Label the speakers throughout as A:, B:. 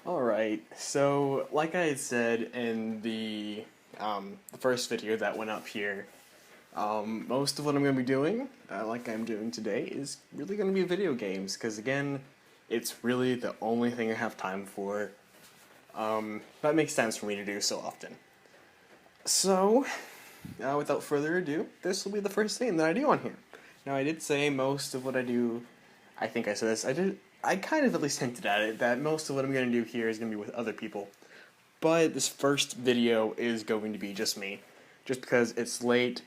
A: Alright, so like I had said in the first video that went up here, most of what I'm going to be doing, like I'm doing today, is really going to be video games, because again, it's really the only thing I have time for. That makes sense for me to do so often. So, without further ado, this will be the first thing that I do on here. Now, I did say most of what I do, I think I said this, I kind of at least hinted at it, that most of what I'm going to do here is going to be with other people. But this first video is going to be just me. Just because it's late,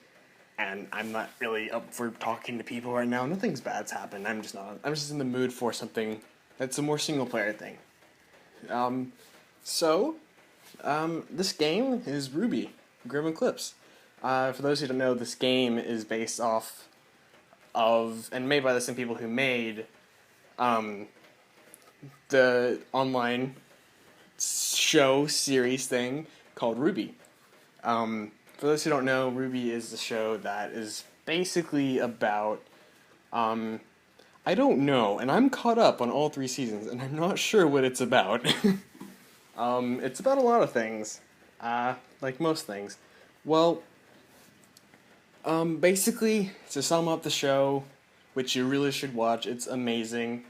A: and I'm not really up for talking to people right now. Nothing's bad's happened, I'm just in the mood for something that's a more single-player thing. This game is RWBY, GRIMM ECLIPSE. For those who don't know, this game is based off of, and made by the same people who made, the online show series thing called RWBY. For those who don't know, RWBY is the show that is basically about, I don't know, and I'm caught up on all 3 seasons, and I'm not sure what it's about. It's about a lot of things, like most things. Well, basically, to sum up the show, which you really should watch, it's amazing.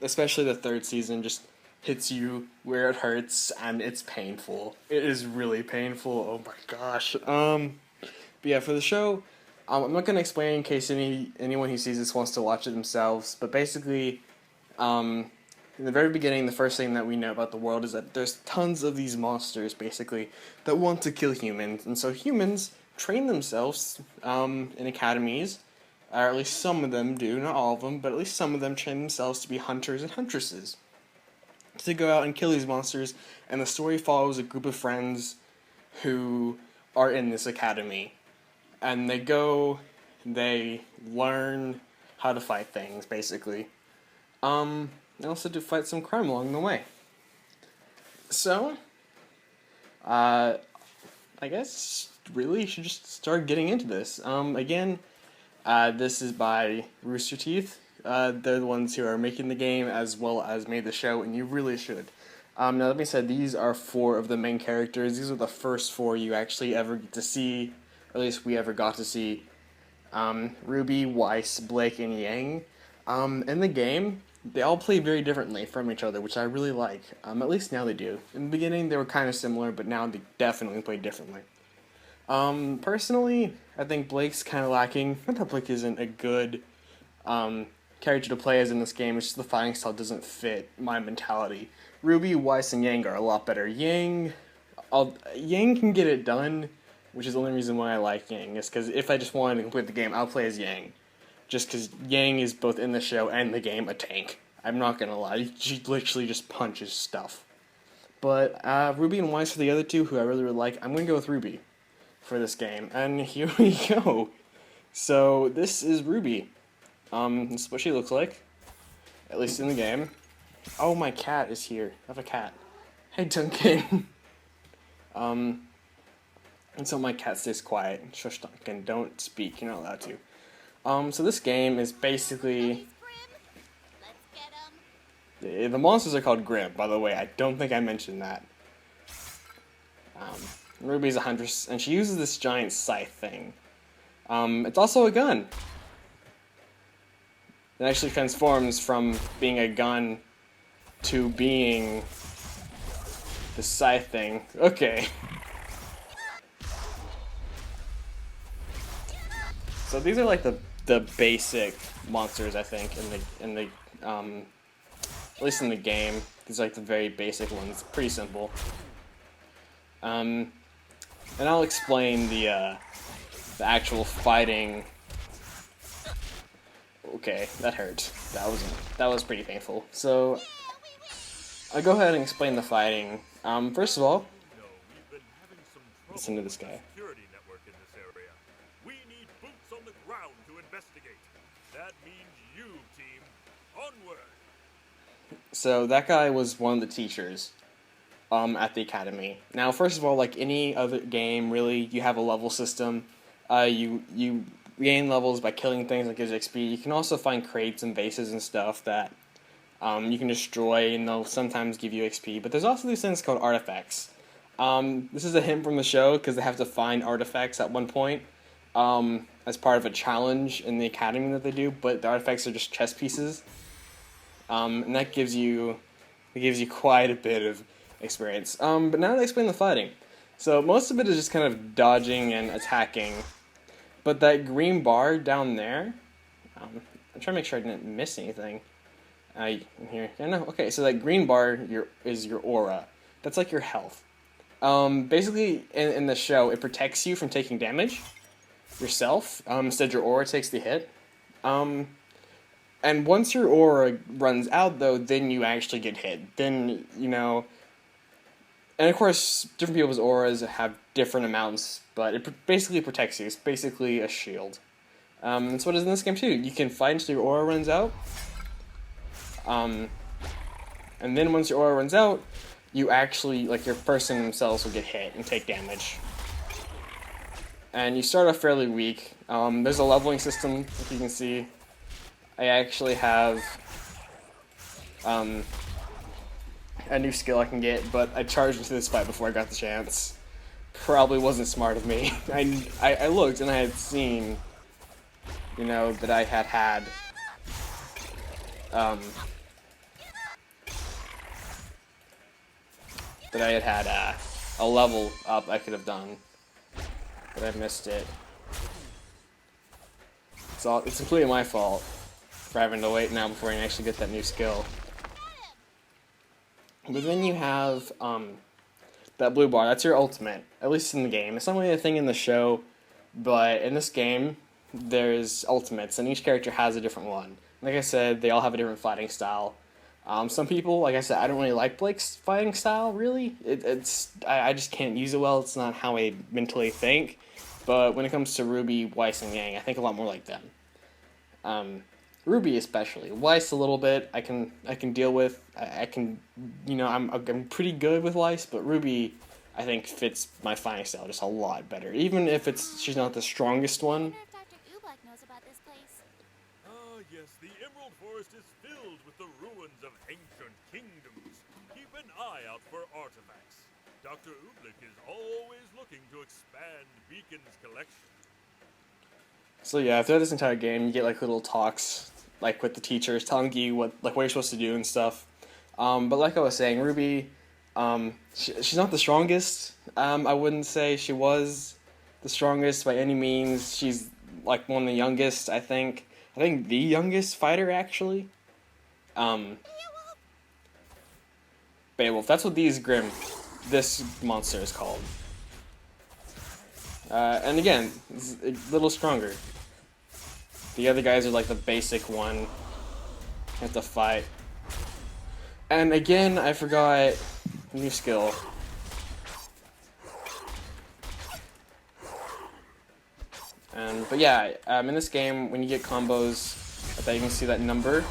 A: Especially the 3rd season just hits you where it hurts, and it's painful. It is really painful, oh my gosh. But yeah, for the show, I'm not going to explain in case anyone who sees this wants to watch it themselves, but basically, in the very beginning, the first thing that we know about the world is that there's tons of these monsters, basically, that want to kill humans, and so humans train themselves in academies, or at least some of them do, not all of them, but at least some of them train themselves to be hunters and huntresses, to go out and kill these monsters, and the story follows a group of friends who are in this academy, and they learn how to fight things, basically, and also to fight some crime along the way. So, I guess, really, you should just start getting into this. Again, this is by Rooster Teeth. They're the ones who are making the game as well as made the show, and you really should. Now, that being said, these are 4 of the main characters. These are the first 4 you actually ever get to see, or at least we ever got to see. RWBY, Weiss, Blake, and Yang. In the game, they all play very differently from each other, which I really like. At least now they do. In the beginning, they were kind of similar, but now they definitely play differently. Personally, I think Blake's kind of lacking. Not that Blake isn't a good character to play as in this game, it's just the fighting style doesn't fit my mentality. RWBY, Weiss, and Yang are a lot better. Yang can get it done, which is the only reason why I like Yang, is because if I just wanted to complete the game, I'll play as Yang. Just because Yang is both in the show and the game a tank. I'm not gonna lie, she literally just punches stuff. But RWBY and Weiss are the other 2 who I really like. I'm gonna go with RWBY for this game, and here we go. So this is RWBY. This is what she looks like, at least in the game. Oh, my cat is here. I have a cat. Hey, Duncan. And so my cat stays quiet. Shush, Duncan, don't speak. You're not allowed to. So this game is basically... The monsters are called Grimm, by the way. I don't think I mentioned that. RWBY's a huntress, and she uses this giant scythe thing. It's also a gun. It actually transforms from being a gun to being the scythe thing. Okay. So these are like the basic monsters, I think, in the at least in the game. These are like the very basic ones. Pretty simple. And I'll explain the actual fighting. Okay, that hurt. That was pretty painful. So I'll go ahead and explain the fighting. First of all, listen to this guy.
B: We need boots on the ground to investigate. That means you, team. Onward.
A: So that guy was one of the teachers at the academy. Now, first of all, like any other game, really, you have a level system. You gain levels by killing things that gives XP. You can also find crates and bases and stuff that You can destroy, and they'll sometimes give you XP. But there's also these things called artifacts. This is a hint from the show because they have to find artifacts at one point as part of a challenge in the academy that they do. But the artifacts are just chess pieces, and that gives you quite a bit of experience. But now to explain the fighting. So most of it is just kind of dodging and attacking. But that green bar down there, I'm trying to make sure I didn't miss anything. Here, yeah, no, okay. So that green bar is your aura. That's like your health. Basically, in the show, it protects you from taking damage yourself. Instead, your aura takes the hit. And once your aura runs out, though, then you actually get hit. Then, and of course, different people's auras have different amounts, but it basically protects you. It's basically a shield. That's what it is in this game, too. You can fight until your aura runs out. And then once your aura runs out, you actually, like, your person themselves will get hit and take damage. And you start off fairly weak. There's a leveling system, if you can see. I actually have a new skill I can get, but I charged into this fight before I got the chance. Probably wasn't smart of me. I looked and I had seen, that I had a level up I could have done, but I missed it. It's completely my fault for having to wait now before I can actually get that new skill. But then you have that blue bar. That's your ultimate, at least in the game. It's not really a thing in the show, but in this game, there's ultimates, and each character has a different one. Like I said, they all have a different fighting style. Some people, like I said, I don't really like Blake's fighting style, really. I just can't use it well. It's not how I mentally think. But when it comes to RWBY, Weiss, and Yang, I think a lot more like them. RWBY especially. Weiss a little bit, I can deal with. I'm pretty good with Weiss, but RWBY, I think, fits my fighting style just a lot better. Even if she's not the strongest one.
B: Yes, the Emerald Forest is filled with the ruins of ancient kingdoms. Keep an eye out for artifacts. Dr. Oobleck is always looking to expand Beacon's collection.
A: So yeah, throughout this entire game, you get like little talks, like with the teachers telling you what you're supposed to do and stuff. But like I was saying, RWBY, she's not the strongest. I wouldn't say she was the strongest by any means. She's like one of the youngest, I think. I think the youngest fighter, actually. Beowulf. That's what this monster is called. And again, it's a little stronger. The other guys are like the basic one. You have to fight. And again, I forgot new skill. But yeah, in this game, when you get combos, I bet you can see that number.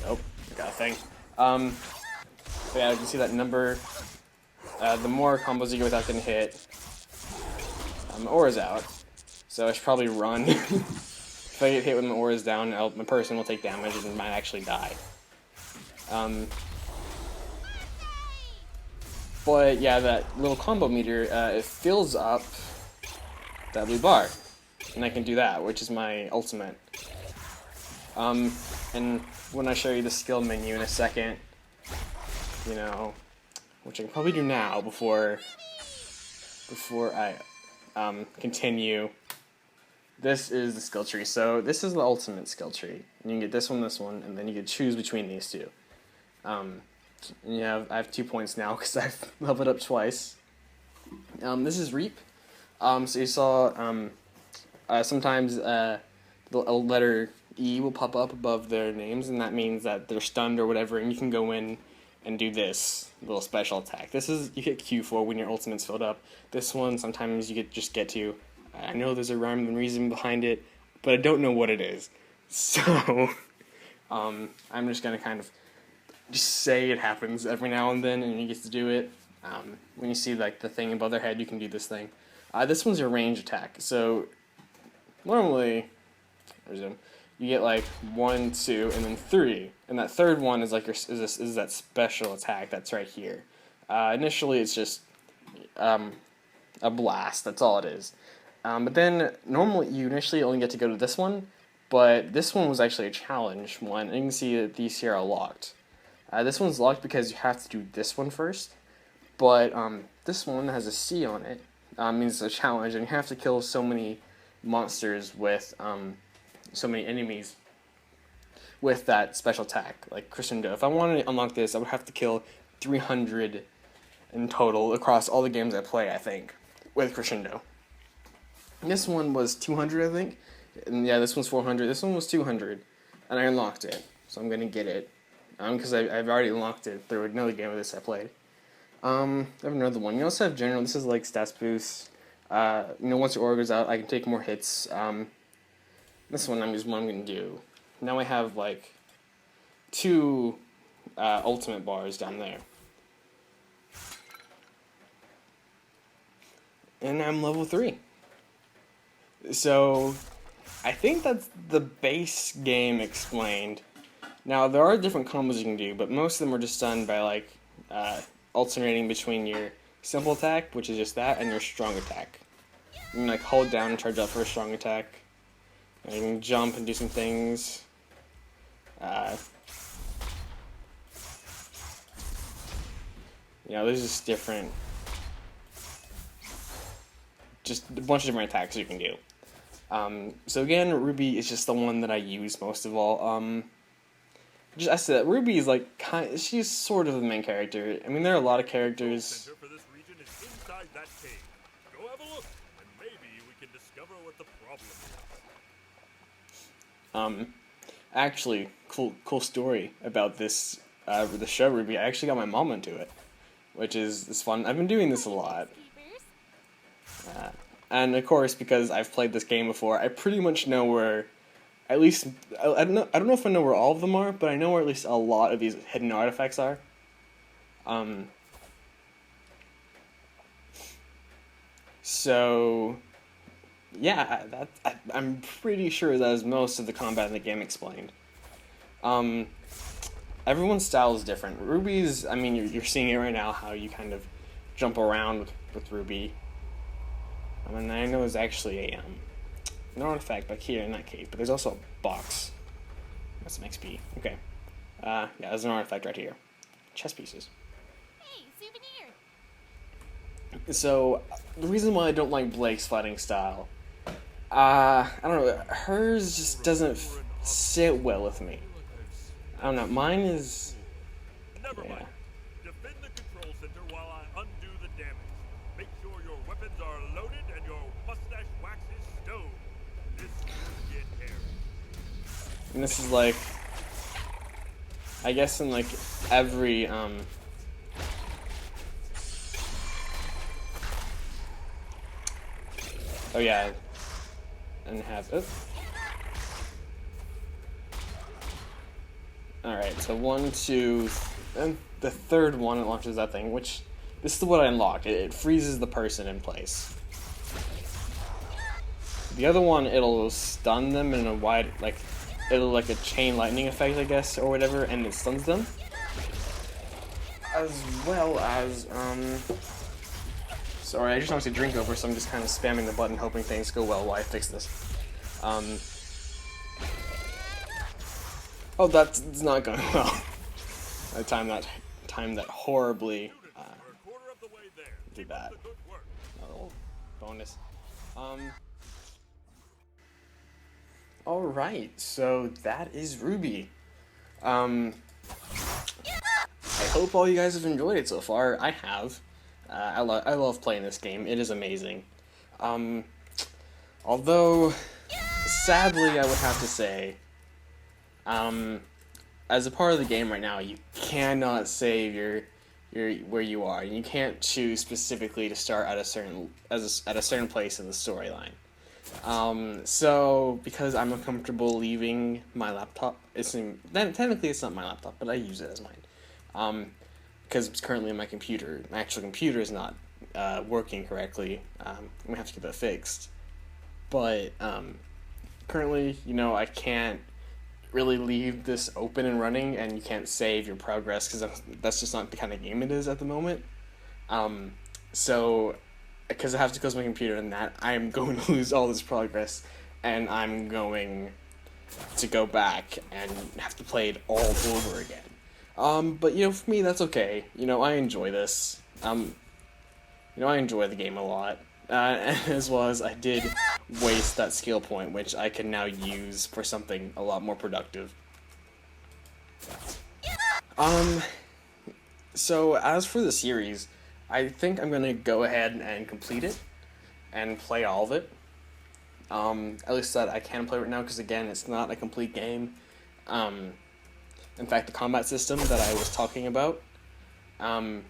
A: Oh, got a thing. But yeah, you can see that number. The more combos you get without getting hit, aura's out. So I should probably run. If I get hit when my aura's down, my person will take damage and might actually die. But yeah, that little combo meter, it fills up that blue bar. And I can do that, which is my ultimate. And when I show you the skill menu in a second, which I can probably do now before I continue. This is the skill tree. So this is the ultimate skill tree. And you can get this one, and then you can choose between these two. And I have 2 points now because I've leveled up twice. This is RWBY. So you saw sometimes a letter E will pop up above their names, and that means that they're stunned or whatever, and you can go in and do this little special attack. This is, you hit Q for when your ultimate's filled up. This one, sometimes you just get to. I know there's a rhyme and reason behind it, but I don't know what it is. So, I'm just going to kind of just say it happens every now and then, and you get to do it. When you see like the thing above their head, you can do this thing. This one's your range attack. So, normally, you get like 1, 2, and then 3, and that third one is like is that special attack that's right here. Initially, it's just a blast. That's all it is. But then normally you initially only get to go to this one, but this one was actually a challenge one, and you can see that these here are locked. This one's locked because you have to do this one first, but this one has a C on it. Means it's a challenge, and you have to kill so many monsters with so many enemies with that special attack, like Crescendo. If I wanted to unlock this, I would have to kill 300 in total across all the games I play, I think, with Crescendo. And this one was 200, I think. And yeah, this one's 400. This one was 200, and I unlocked it, so I'm gonna get it because I've already unlocked it through another game of this I played. I have another one. You also have general. This is like stats boost. Once your aura goes out, I can take more hits. This one is what I'm gonna do. Now I have like 2 ultimate bars down there, and I'm level 3. So I think that's the base game explained. Now there are different combos you can do, but most of them are just done by like alternating between your simple attack, which is just that, and your strong attack. You can like hold down and charge up for a strong attack. And you can jump and do some things. There's just a bunch of different attacks you can do. So again, RWBY is just the one that I use most of all. I said RWBY is like she's sort of the main character. I mean, there are a lot of characters.
B: Center for this region is inside that cave. Go have a look, and maybe we can discover what the problem is.
A: Actually, cool story about this the show RWBY. I actually got my mom into it, which is fun. I've been doing this a lot. And of course, because I've played this game before, I pretty much know where, at least, I don't know if I know where all of them are, but I know where at least a lot of these hidden artifacts are. So, yeah, I'm pretty sure that is most of the combat in the game explained. Everyone's style is different. RWBY's, I mean, you're seeing it right now, how you kind of jump around with RWBY. And I know there's actually an artifact back here in that cave, but there's also a box. That's some XP. Okay. Yeah, there's an artifact right here. Chess pieces.
C: Hey, souvenir!
A: So, the reason why I don't like Blake's fighting style, I don't know, hers just doesn't sit well with me. I don't know, mine is...
B: Never mind. Defend the control center while I undo the damage. Make sure your weapons are loaded and your mustache wax is stoned. This could get hairy.
A: And this is like... I guess in like every, oh yeah, and have it. Alright, so 1, 2, and the third one it launches that thing, which, this is what I unlocked. It freezes the person in place. The other one, it'll stun them in a wide, like, it'll like a chain lightning effect, I guess, or whatever, and it stuns them. As well as, sorry, I just knocked a drink over, so I'm just kind of spamming the button, hoping things go well while I fix this. Oh, that's not going well. I timed that horribly.
B: We're a quarter of the way there.
A: Did that.
B: Keep up the good work.
A: A little bonus. Alright, so that is RWBY. I hope all you guys have enjoyed it so far. I have. I love playing this game. It is amazing. Although, sadly, I would have to say, as a part of the game right now, you cannot save your where you are. You can't choose specifically to start at a certain place in the storyline. So because I'm uncomfortable leaving my laptop, technically it's not my laptop, but I use it as mine. Because it's currently on my computer. My actual computer is not working correctly. I'm gonna have to get that fixed. But currently, you know, I can't really leave this open and running, and you can't save your progress because that's just not the kind of game it is at the moment. So, because I have to close my computer and that, I'm going to lose all this progress, and I'm going to go back and have to play it all over again. But you know, for me, that's okay. You know, I enjoy this. You know, I enjoy the game a lot. As well as I did waste that skill point, which I can now use for something a lot more productive. So as for the series, I think I'm gonna go ahead and complete it and play all of it. At least that I can play right now, because again, it's not a complete game. In fact, the combat system that I was talking about, or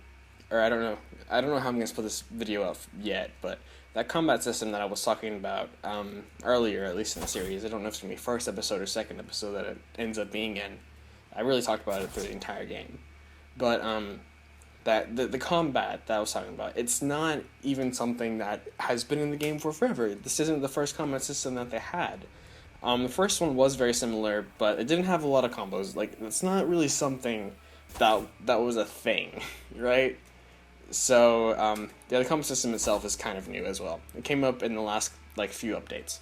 A: I don't know how I'm gonna split this video up yet, but that combat system that I was talking about earlier, at least in the series, I don't know if it's gonna be first episode or second episode that it ends up being in. I really talked about it through the entire game, but that the combat that I was talking about, it's not even something that has been in the game for forever. This isn't the first combat system that they had. The first one was very similar, but it didn't have a lot of combos. Like, it's not really something that was a thing, right? So, the combat system itself is kind of new as well. It came up in the last, few updates.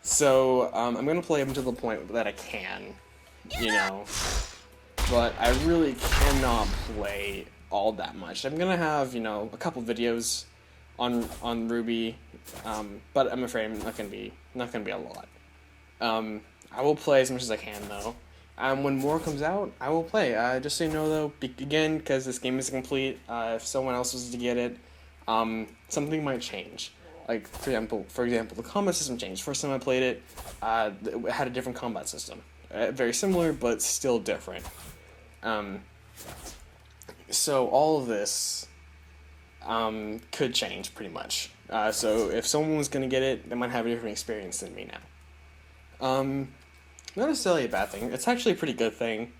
A: So, I'm gonna play up until the point that I can, you know, but I really cannot play all that much. I'm gonna have, you know, a couple videos on RWBY, but I'm afraid I'm not gonna be a lot. I will play as much as I can, though. When more comes out, I will play. Just so you know, though, again, because this game is complete, if someone else was to get it, something might change. Like, for example, the combat system changed. First time I played it, it had a different combat system. Very similar, but still different. So all of this could change, pretty much. So if someone was going to get it, they might have a different experience than me now. Not necessarily a bad thing. It's actually a pretty good thing.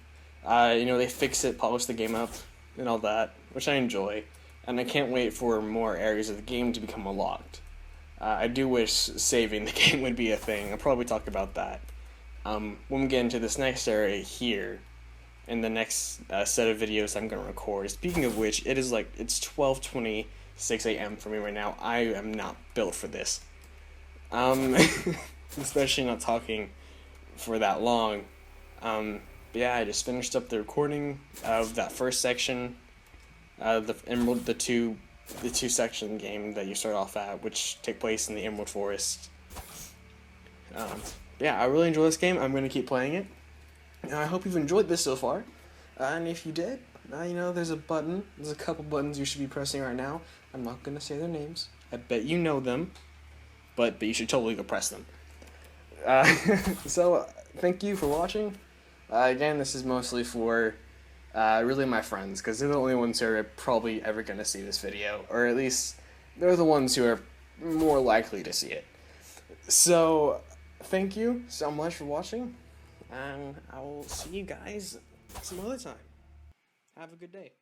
A: You know, they fix it, polish the game up, and all that, which I enjoy. And I can't wait for more areas of the game to become unlocked. I do wish saving the game would be a thing. I'll probably talk about that when we get into this next area here, in the next set of videos I'm going to record. Speaking of which, it's 12:26 a.m. for me right now. I am not built for this. Especially not talking for that long. But yeah, I just finished up the recording of that first section, the Emerald, the two section game that you start off at, which take place in the Emerald Forest. Yeah, I really enjoy this game. I'm going to keep playing it. And I hope you've enjoyed this so far. And if you did, you know, there's a couple buttons you should be pressing right now. I'm not going to say their names. I bet you know them. But you should totally go press them. So, thank you for watching. Again, this is mostly for really my friends, because they're the only ones who are probably ever going to see this video. Or at least, they're the ones who are more likely to see it. So, thank you so much for watching, and I will see you guys some other time. Have a good day.